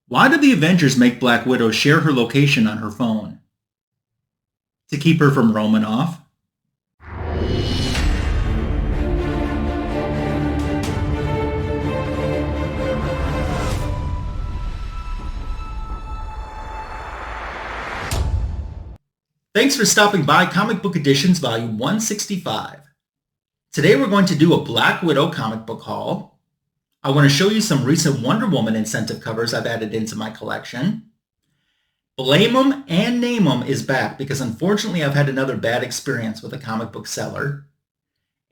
Why did the Avengers make Black Widow share her location on her phone? To keep her from Romanoff? Thanks for stopping by Comic Book Editions Volume 165. Today we're going to do a Black Widow comic book haul. I want to show you some recent Wonder Woman incentive covers I've added into my collection. Blame 'em and Name 'em is back because unfortunately I've had another bad experience with a comic book seller.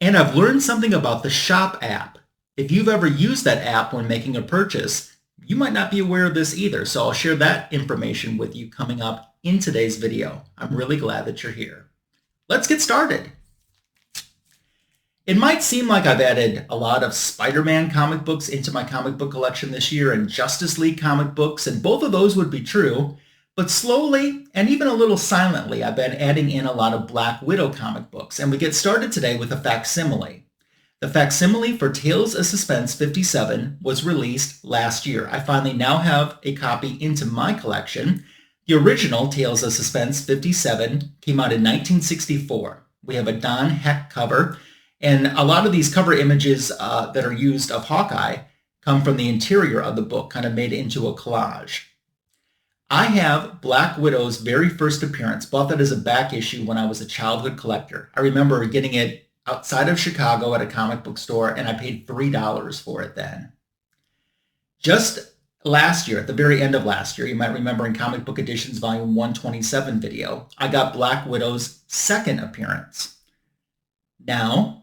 And I've learned something about the Shop app. If you've ever used that app when making a purchase, you might not be aware of this either, so I'll share that information with you coming up in today's video. I'm really glad that you're here. Let's get started. It might seem like I've added a lot of Spider-Man comic books into my comic book collection this year and Justice League comic books, and both of those would be true, but slowly and even a little silently, I've been adding in a lot of Black Widow comic books, and we get started today with a facsimile. The facsimile for Tales of Suspense 57 was released last year. I finally now have a copy into my collection. The original Tales of Suspense 57 came out in 1964. We have a Don Heck cover, and a lot of these cover images that are used of Hawkeye come from the interior of the book, kind of made into a collage. I have Black Widow's very first appearance, bought that as a back issue when I was a childhood collector. I remember getting it outside of Chicago at a comic book store, and I paid $3 for it then. Just last year, at the very end of last year, you might remember in Comic Book Editions Volume 127 video, I got Black Widow's second appearance. Now,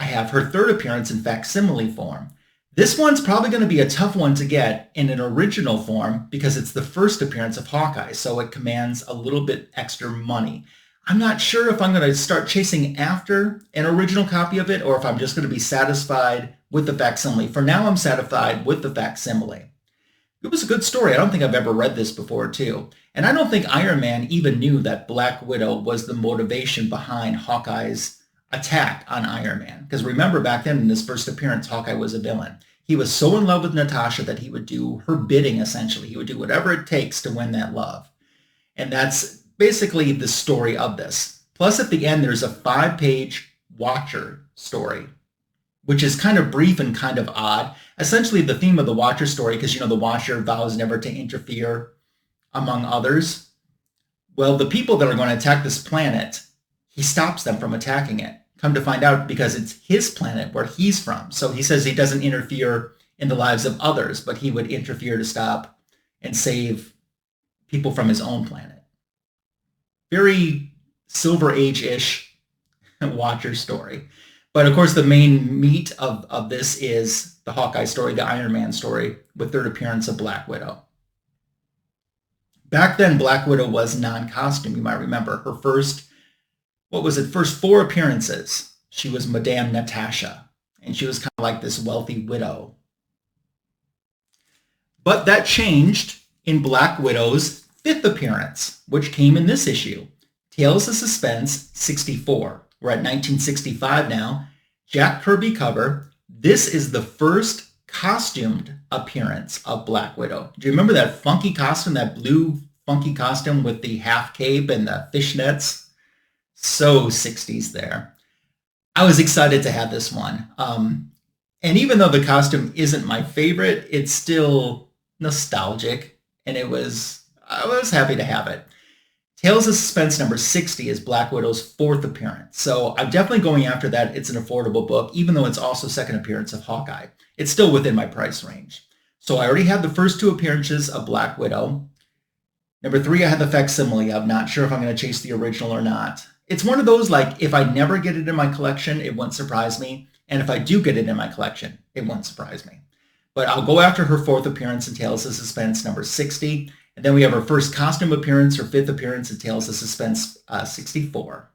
I have her third appearance in facsimile form. This one's probably going to be a tough one to get in an original form because it's the first appearance of Hawkeye, so it commands a little bit extra money. I'm not sure if I'm going to start chasing after an original copy of it or if I'm just going to be satisfied with the facsimile. For now, I'm satisfied with the facsimile. It was a good story. I don't think I've ever read this before, too. And I don't think Iron Man even knew that Black Widow was the motivation behind Hawkeye's attack on Iron Man. Because remember, back then in his first appearance, Hawkeye was a villain. He was so in love with Natasha that he would do her bidding, essentially. He would do whatever it takes to win that love. And that's basically the story of this. Plus, at the end, there's a 5-page Watcher story, which is kind of brief and kind of odd. Essentially, the theme of the Watcher story, because, the Watcher vows never to interfere, among others. Well, the people that are going to attack this planet, he stops them from attacking it. Come to find out, because it's his planet where he's from. So he says he doesn't interfere in the lives of others, but he would interfere to stop and save people from his own planet. Very Silver Age-ish Watcher story. But of course, the main meat of this is the Hawkeye story, the Iron Man story, with third appearance of Black Widow. Back then, Black Widow was non-costume, you might remember. Her first 4 appearances, she was Madame Natasha. And she was kind of like this wealthy widow. But that changed in Black Widow's 5th appearance, which came in this issue, Tales of Suspense 64. We're at 1965 now. Jack Kirby cover. This is the first costumed appearance of Black Widow. Do you remember that funky costume, that blue funky costume with the half cape and the fishnets? So 60s there. I was excited to have this one. And even though the costume isn't my favorite, it's still nostalgic, and I was happy to have it. Tales of Suspense number 60 is Black Widow's 4th appearance. So I'm definitely going after that. It's an affordable book, even though it's also second appearance of Hawkeye. It's still within my price range. So I already had the first 2 appearances of Black Widow. Number 3, I had the facsimile. I'm not sure if I'm going to chase the original or not. It's one of those, like, if I never get it in my collection, it won't surprise me. And if I do get it in my collection, it won't surprise me. But I'll go after her 4th appearance in Tales of Suspense number 60. And then we have her first costume appearance, her 5th appearance in Tales of Suspense 64.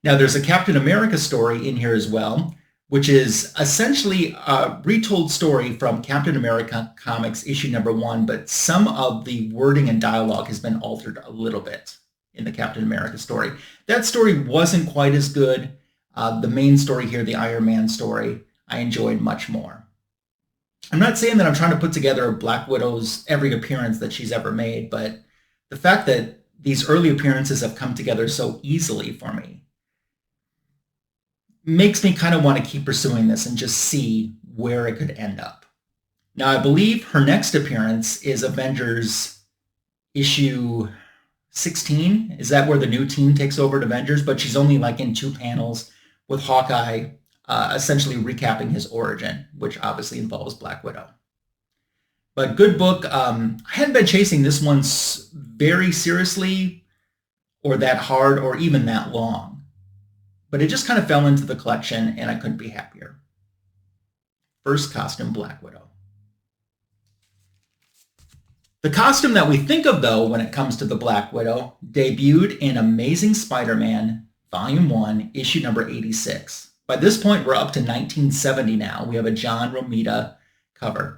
Now there's a Captain America story in here as well, which is essentially a retold story from Captain America Comics issue number 1, but some of the wording and dialogue has been altered a little bit in the Captain America story. That story wasn't quite as good. The main story here, the Iron Man story, I enjoyed much more. I'm not saying that I'm trying to put together Black Widow's every appearance that she's ever made, but the fact that these early appearances have come together so easily for me makes me kind of want to keep pursuing this and just see where it could end up. Now, I believe her next appearance is Avengers issue 16. Is that where the new team takes over at Avengers? But she's only like in 2 panels with Hawkeye essentially recapping his origin, which obviously involves Black Widow. But good book. I hadn't been chasing this one very seriously or that hard or even that long. But it just kind of fell into the collection and I couldn't be happier. First costume, Black Widow. The costume that we think of, though, when it comes to the Black Widow, debuted in Amazing Spider-Man, Volume 1, issue number 86. By this point, we're up to 1970 now. We have a John Romita cover.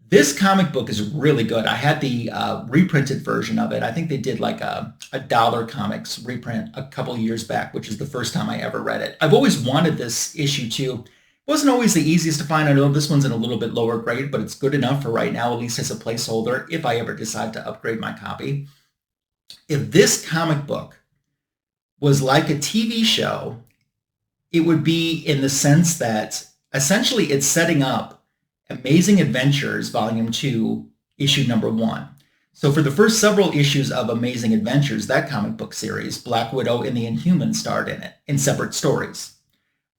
This comic book is really good. I had the reprinted version of it. I think they did like a Dollar Comics reprint a couple years back, which is the first time I ever read it. I've always wanted this issue too. It wasn't always the easiest to find. I know this one's in a little bit lower grade, but it's good enough for right now, at least as a placeholder, if I ever decide to upgrade my copy. If this comic book was like a TV show, it would be in the sense that essentially it's setting up Amazing Adventures, Volume 2, issue number 1. So for the first several issues of Amazing Adventures, that comic book series, Black Widow and the Inhumans starred in it, in separate stories.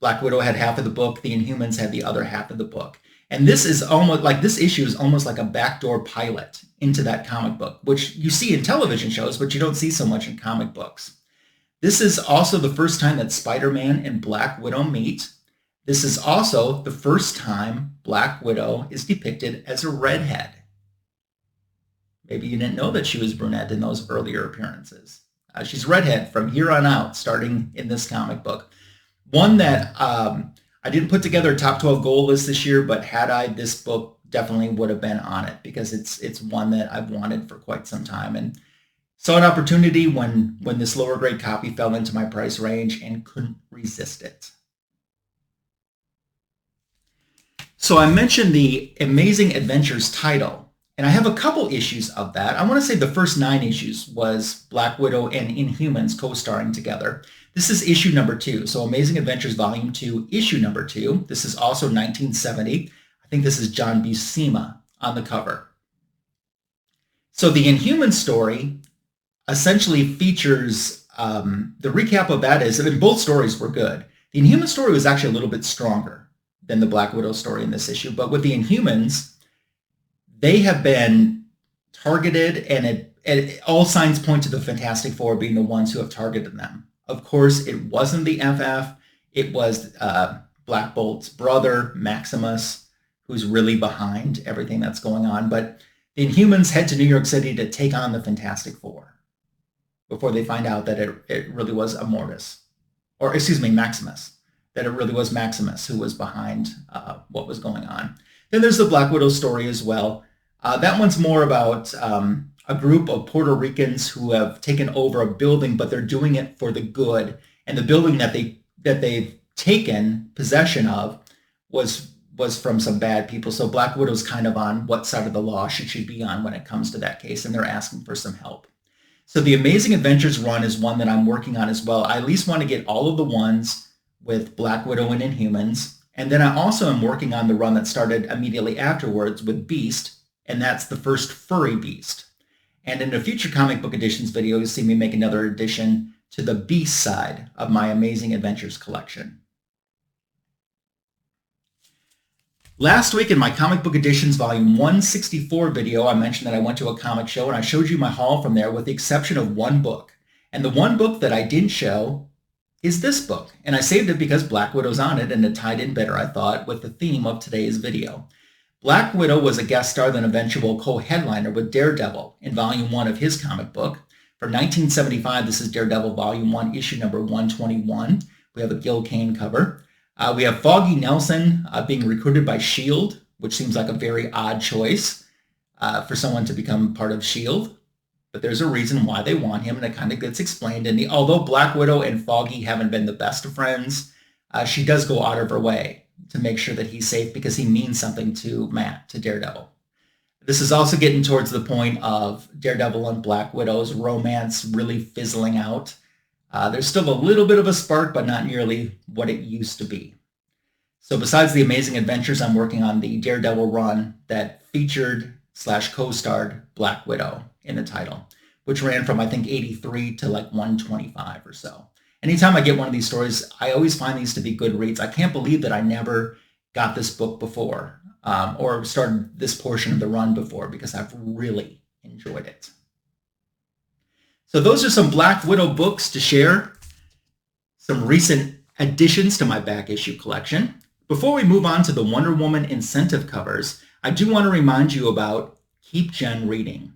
Black Widow had half of the book, the Inhumans had the other half of the book. And this is almost like, this issue is almost like a backdoor pilot into that comic book, which you see in television shows, but you don't see so much in comic books. This is also the first time that Spider-Man and Black Widow meet. This is also the first time Black Widow is depicted as a redhead. Maybe you didn't know that she was brunette in those earlier appearances. She's redhead from here on out, starting in this comic book. One that I didn't put together a top 12 goal list this year, but had I, this book definitely would have been on it because it's one that I've wanted for quite some time and saw an opportunity when this lower grade copy fell into my price range and couldn't resist it. So I mentioned the Amazing Adventures title, and I have a couple issues of that. I want to say the first 9 issues was Black Widow and Inhumans co-starring together. This is issue number 2. So Amazing Adventures Volume 2, issue number 2. This is also 1970. I think this is John Buscema on the cover. So the Inhumans story essentially features, the recap of that is, I mean, both stories were good. The Inhumans story was actually a little bit stronger than the Black Widow story in this issue. But with the Inhumans, they have been targeted, and all signs point to the Fantastic Four being the ones who have targeted them. Of course, it wasn't the FF. It was Black Bolt's brother, Maximus, who's really behind everything that's going on. But the Inhumans head to New York City to take on the Fantastic Four before they find out that it really was Maximus, that it really was Maximus who was behind what was going on. Then there's the Black Widow story as well. That one's more about a group of Puerto Ricans who have taken over a building, but they're doing it for the good. And the building that they've taken possession of was from some bad people. So Black Widow's kind of on what side of the law should she be on when it comes to that case, and they're asking for some help. So the Amazing Adventures run is one that I'm working on as well. I at least want to get all of the ones with Black Widow and Inhumans. And then I also am working on the run that started immediately afterwards with Beast, and that's the first furry Beast. And in a future comic book editions video, you'll see me make another addition to the Beast side of my Amazing Adventures collection. Last week in my Comic Book Editions Volume 164 video, I mentioned that I went to a comic show and I showed you my haul from there with the exception of one book. And the one book that I didn't show is this book. And I saved it because Black Widow's on it and it tied in better, I thought, with the theme of today's video. Black Widow was a guest star, then eventual co-headliner with Daredevil in Volume 1 of his comic book. From 1975, this is Daredevil Volume 1, issue number 121. We have a Gil Kane cover. We have Foggy Nelson being recruited by S.H.I.E.L.D., which seems like a very odd choice for someone to become part of S.H.I.E.L.D. But there's a reason why they want him, and it kind of gets explained. And although Black Widow and Foggy haven't been the best of friends, she does go out of her way to make sure that he's safe because he means something to Matt, to Daredevil. This is also getting towards the point of Daredevil and Black Widow's romance really fizzling out. There's still a little bit of a spark, but not nearly what it used to be. So besides the amazing adventures, I'm working on the Daredevil run that featured / co-starred Black Widow in the title, which ran from, I think, 83 to like 125 or so. Anytime I get one of these stories, I always find these to be good reads. I can't believe that I never got this book before or started this portion of the run before, because I've really enjoyed it. So those are some Black Widow books to share, some recent additions to my back issue collection. Before we move on to the Wonder Woman incentive covers, I do want to remind you about KeepJenReading.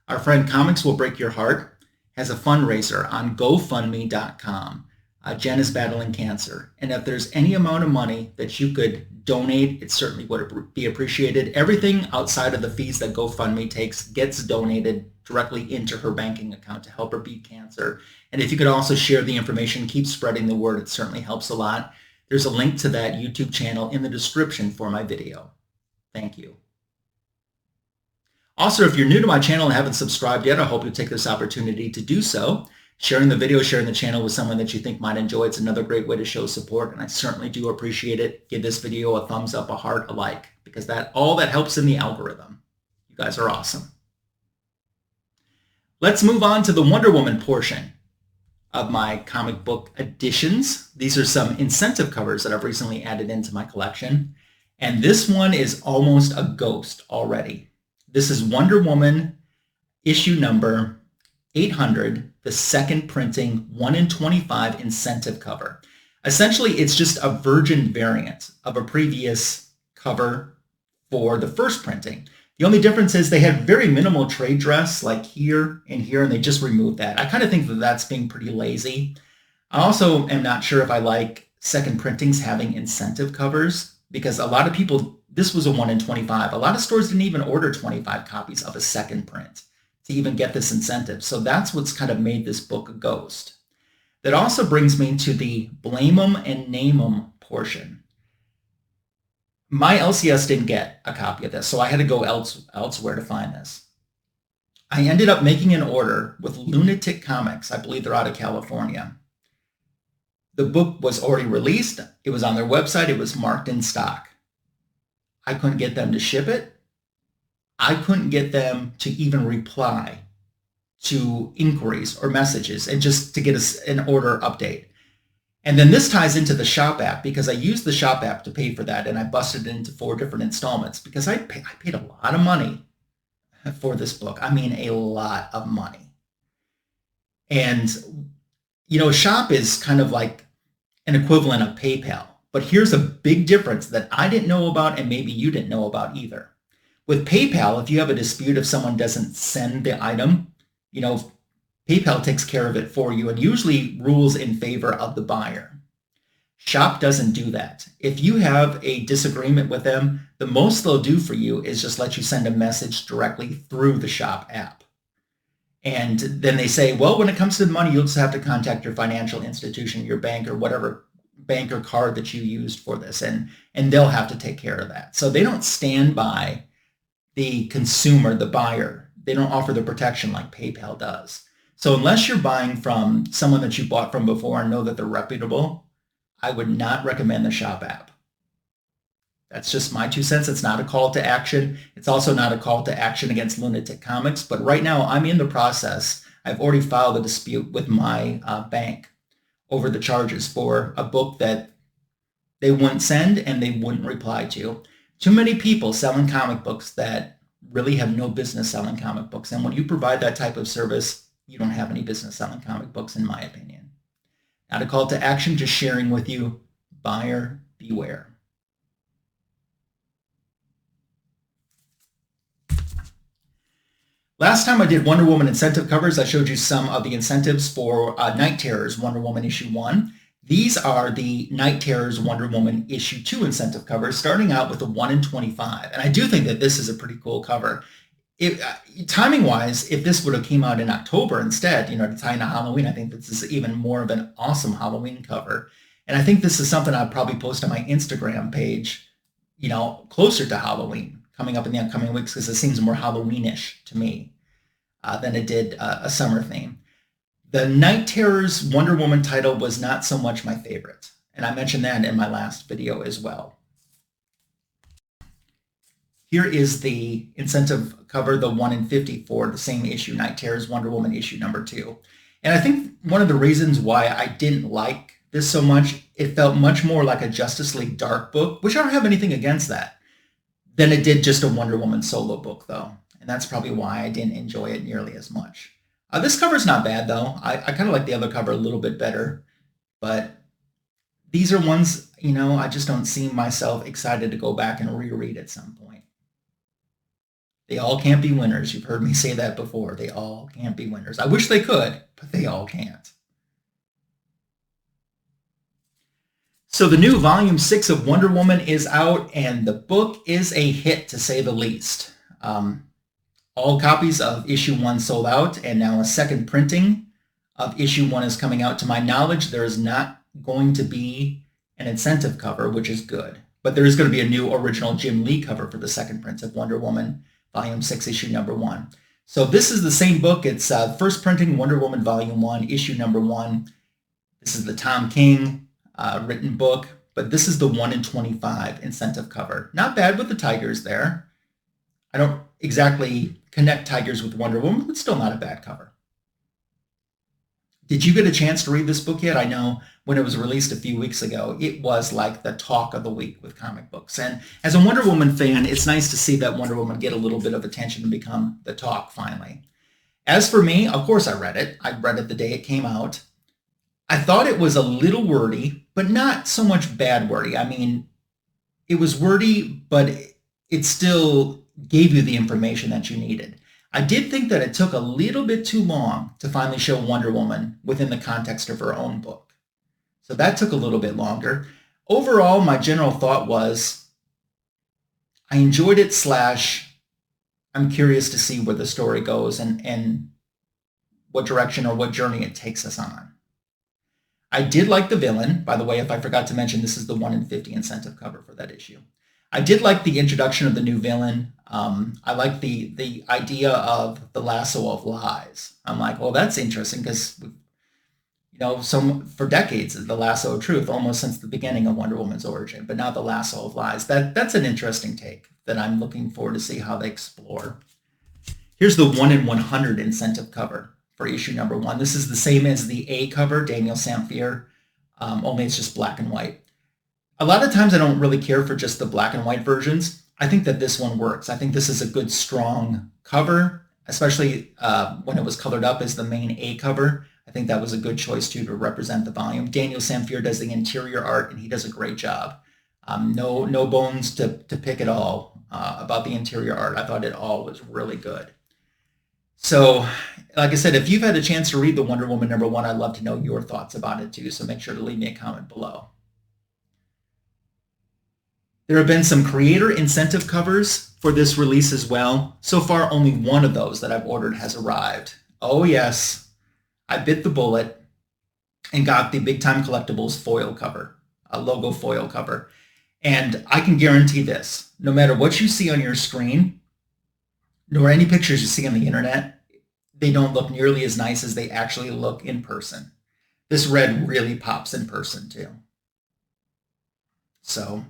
Our friend Comics Will Break Your Heart has a fundraiser on GoFundMe.com. Jen is battling cancer, and if there's any amount of money that you could donate, it certainly would be appreciated. Everything outside of the fees that GoFundMe takes gets donated directly into her banking account to help her beat cancer. And if you could also share the information, keep spreading the word, it certainly helps a lot. There's a link to that YouTube channel in the description for my video. Thank you. Also, if you're new to my channel and haven't subscribed yet, I hope you'll take this opportunity to do so. Sharing the video, sharing the channel with someone that you think might enjoy, it's another great way to show support, and I certainly do appreciate it. Give this video a thumbs up, a heart, a like, because all that helps in the algorithm. You guys are awesome. Let's move on to the Wonder Woman portion of my comic book additions. These are some incentive covers that I've recently added into my collection, and this one is almost a ghost already. This is Wonder Woman issue number 800, the second printing 1 in 25 incentive cover. Essentially, it's just a virgin variant of a previous cover for the first printing. The only difference is they had very minimal trade dress, like here and here, and they just removed that. I kind of think that that's being pretty lazy. I also am not sure if I like second printings having incentive covers, because a lot of people, this was a 1 in 25. A lot of stores didn't even order 25 copies of a second print to even get this incentive. So that's what's kind of made this book a ghost. That also brings me to the blame 'em and name 'em portion. My LCS didn't get a copy of this, so I had to go elsewhere to find this. I ended up making an order with Lunatic Comics. I believe they're out of California. The book was already released. It was on their website. It was marked in stock. I couldn't get them to ship it. I couldn't get them to even reply to inquiries or messages and just to get us an order update. And then this ties into the shop app, because I used the shop app to pay for that, and I busted it into 4 different installments because I paid a lot of money for this book. I mean, a lot of money. And, you know, shop is kind of like an equivalent of PayPal. But here's a big difference that I didn't know about, and maybe you didn't know about either. With PayPal, if you have a dispute, if someone doesn't send the item, you know, PayPal takes care of it for you and usually rules in favor of the buyer. Shop doesn't do that. If you have a disagreement with them, the most they'll do for you is just let you send a message directly through the shop app. And then they say, well, when it comes to money, you'll just have to contact your financial institution, your bank, or whatever bank or card that you used for this, and they'll have to take care of that. So they don't stand by the consumer, the buyer. They don't offer the protection like PayPal does. So unless you're buying from someone that you bought from before and know that they're reputable, I would not recommend the shop app. That's just my 2 cents. It's not a call to action. It's also not a call to action against Lunatic Comics. But right now, I'm in the process. I've already filed a dispute with my bank over the charges for a book that they wouldn't send and they wouldn't reply to. Too many people selling comic books that really have no business selling comic books. And when you provide that type of service, you don't have any business selling comic books, in my opinion. Not a call to action, just sharing with you, buyer beware. Last time I did Wonder Woman incentive covers, I showed you some of the incentives for Night Terrors Wonder Woman issue 1. These are the Night Terrors Wonder Woman issue 2 incentive covers, starting out with a 1 in 25. And I do think that this is a pretty cool cover. Timing-wise, if this would have came out in October instead, you know, to tie into Halloween, I think this is even more of an awesome Halloween cover. And I think this is something I'll probably post on my Instagram page, closer to Halloween, coming up in the upcoming weeks, because it seems more Halloweenish to me than it did a summer theme. The Night Terrors Wonder Woman title was not so much my favorite, and I mentioned that in my last video as well. Here is the incentive cover, the 1 in 50 for the same issue, Night Terrors Wonder Woman issue number 2. And I think one of the reasons why I didn't like this so much, it felt much more like a Justice League Dark book, which I don't have anything against that, than it did just a Wonder Woman solo book, though. And that's probably why I didn't enjoy it nearly as much. This cover's not bad, though. I kind of like the other cover a little bit better. But these are ones, I just don't see myself excited to go back and reread at some point. They all can't be winners. You've heard me say that before. They all can't be winners. I wish they could, but they all can't. So the new Volume 6 of Wonder Woman is out, and the book is a hit, to say the least. All copies of issue 1 sold out, and now a second printing of issue 1 is coming out. To my knowledge, there is not going to be an incentive cover, which is good. But there is going to be a new original Jim Lee cover for the second print of Wonder Woman, Volume 6, issue number 1. So this is the same book. It's first printing Wonder Woman, Volume 1, issue number 1. This is the Tom King written book, but this is the 1 in 25 incentive cover. Not bad with the tigers there. I don't exactly connect tigers with Wonder Woman, but still not a bad cover. Did you get a chance to read this book yet? I know when it was released a few weeks ago, it was like the talk of the week with comic books. And as a Wonder Woman fan, it's nice to see that Wonder Woman get a little bit of attention and become the talk finally. As for me, of course I read it. I read it the day it came out. I thought it was a little wordy, but not so much bad wordy. I mean, it was wordy, but it still gave you the information that you needed. I did think that it took a little bit too long to finally show Wonder Woman within the context of her own book. So that took a little bit longer. Overall, my general thought was I enjoyed it / I'm curious to see where the story goes and what direction or what journey it takes us on. I did like the villain. By the way, if I forgot to mention, this is the 1 in 50 incentive cover for that issue. I did like the introduction of the new villain. I like the idea of the Lasso of Lies. I'm like, well, that's interesting because, for decades, the Lasso of Truth, almost since the beginning of Wonder Woman's origin, but now the Lasso of Lies. That's an interesting take that I'm looking forward to see how they explore. Here's the 1 in 100 incentive cover for issue number 1. This is the same as the A cover, Daniel Sampere, only it's just black and white. A lot of times I don't really care for just the black and white versions. I think that this one works. I think this is a good, strong cover, especially when it was colored up as the main A cover. I think that was a good choice, too, to represent the volume. Daniel Sampere does the interior art, and he does a great job. No bones to pick at all about the interior art. I thought it all was really good. So, like I said, if you've had a chance to read the Wonder Woman number 1, I'd love to know your thoughts about it, too. So make sure to leave me a comment below. There have been some creator incentive covers for this release as well. So far, only one of those that I've ordered has arrived. Oh yes, I bit the bullet and got the Big Time Collectibles foil cover, a logo foil cover. And I can guarantee this, no matter what you see on your screen, nor any pictures you see on the internet, they don't look nearly as nice as they actually look in person. This red really pops in person too. So,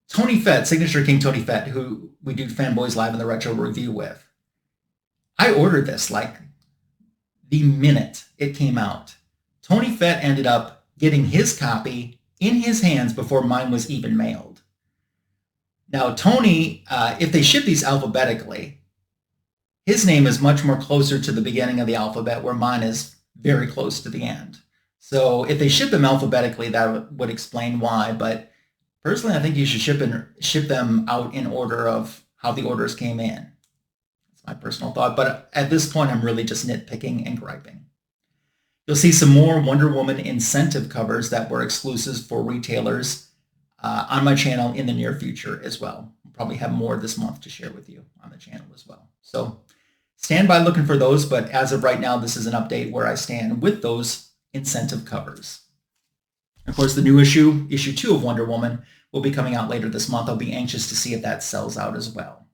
Tony Fett, Signature King Tony Fett, who we do Fanboys Live in the Retro review with. I ordered this like the minute it came out. Tony Fett ended up getting his copy in his hands before mine was even mailed. Now, Tony, if they ship these alphabetically, his name is much more closer to the beginning of the alphabet, where mine is very close to the end. So if they ship them alphabetically, that would explain why, but personally, I think you should ship them out in order of how the orders came in. That's my personal thought. But at this point, I'm really just nitpicking and griping. You'll see some more Wonder Woman incentive covers that were exclusives for retailers on my channel in the near future as well. We'll probably have more this month to share with you on the channel as well. So stand by looking for those. But as of right now, this is an update where I stand with those incentive covers. Of course, the new issue 2 of Wonder Woman, will be coming out later this month. I'll be anxious to see if that sells out as well.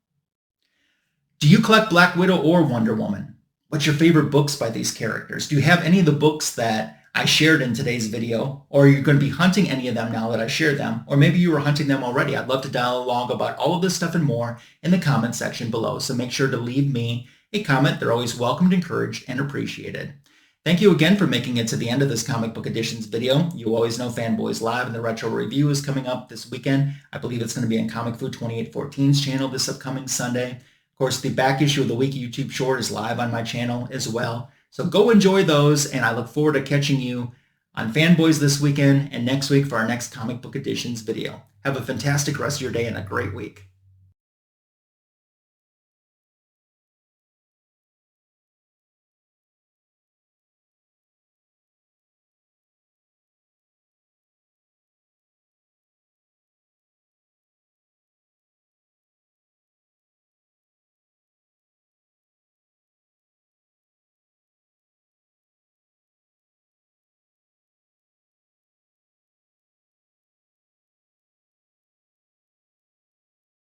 Do you collect Black Widow or Wonder Woman? What's your favorite books by these characters? Do you have any of the books that I shared in today's video? Or are you going to be hunting any of them now that I shared them? Or maybe you were hunting them already. I'd love to dialogue about all of this stuff and more in the comment section below. So make sure to leave me a comment. They're always welcomed, encouraged, and appreciated. Thank you again for making it to the end of this Comic Book Editions video. You always know Fanboys Live and the Retro Review is coming up this weekend. I believe it's going to be on Comic Food 2814's channel this upcoming Sunday. Of course, the back issue of the week YouTube short is live on my channel as well. So go enjoy those, and I look forward to catching you on Fanboys this weekend and next week for our next Comic Book Editions video. Have a fantastic rest of your day and a great week.